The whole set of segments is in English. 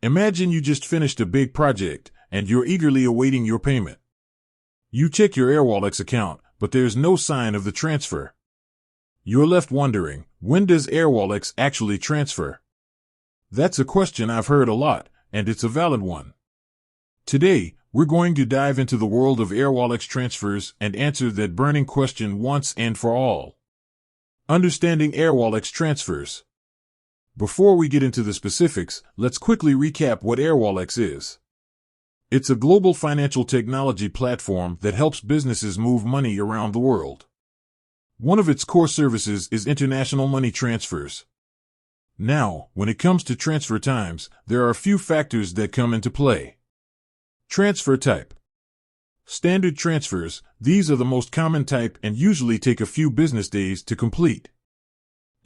Imagine you just finished a big project, and you're eagerly awaiting your payment. You check your Airwallex account, but there's no sign of the transfer. You're left wondering, when does Airwallex actually transfer? That's a question I've heard a lot, and it's a valid one. Today, we're going to dive into the world of Airwallex transfers and answer that burning question once and for all. Understanding Airwallex transfers. Before we get into the specifics, let's quickly recap what Airwallex is. It's a global financial technology platform that helps businesses move money around the world. One of its core services is international money transfers. Now, when it comes to transfer times, there are a few factors that come into play. Transfer type. Standard transfers, these are the most common type and usually take a few business days to complete.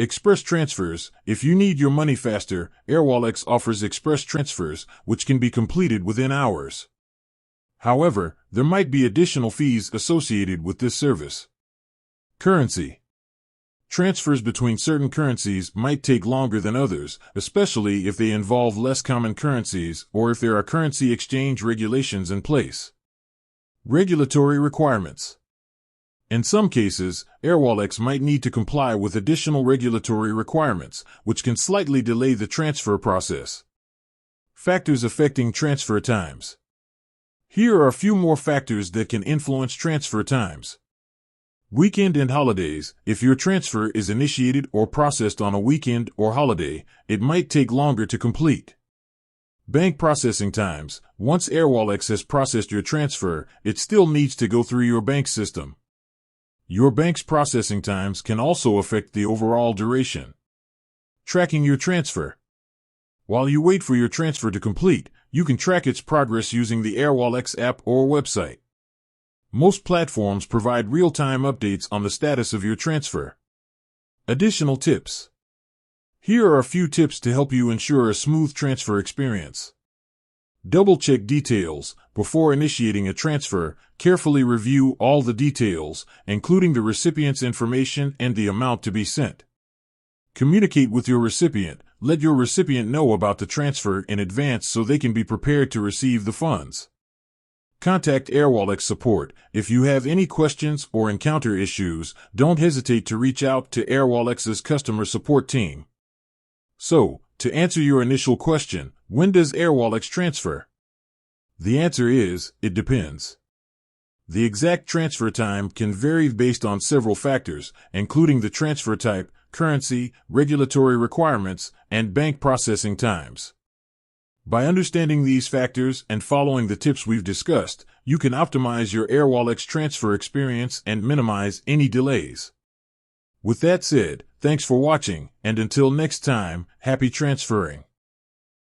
Express transfers, if you need your money faster, Airwallex offers express transfers, which can be completed within hours. However, there might be additional fees associated with this service. Currency. Transfers between certain currencies might take longer than others, especially if they involve less common currencies or if there are currency exchange regulations in place. Regulatory requirements. In some cases, Airwallex might need to comply with additional regulatory requirements, which can slightly delay the transfer process. Factors affecting transfer times. Here are a few more factors that can influence transfer times. Weekend and holidays. If your transfer is initiated or processed on a weekend or holiday, it might take longer to complete. Bank processing times. Once Airwallex has processed your transfer, it still needs to go through your bank system. Your bank's processing times can also affect the overall duration. Tracking your transfer. While you wait for your transfer to complete, you can track its progress using the Airwallex app or website. Most platforms provide real-time updates on the status of your transfer. Additional tips. Here are a few tips to help you ensure a smooth transfer experience. Double-check details. Before initiating a transfer, carefully review all the details, including the recipient's information and the amount to be sent. Communicate with your recipient. Let your recipient know about the transfer in advance so they can be prepared to receive the funds. Contact Airwallex support. If you have any questions or encounter issues, don't hesitate to reach out to Airwallex's customer support team. So, to answer your initial question, when does Airwallex transfer? The answer is, it depends. The exact transfer time can vary based on several factors, including the transfer type, currency, regulatory requirements, and bank processing times. By understanding these factors and following the tips we've discussed, you can optimize your Airwallex transfer experience and minimize any delays. With that said, thanks for watching, and until next time, happy transferring.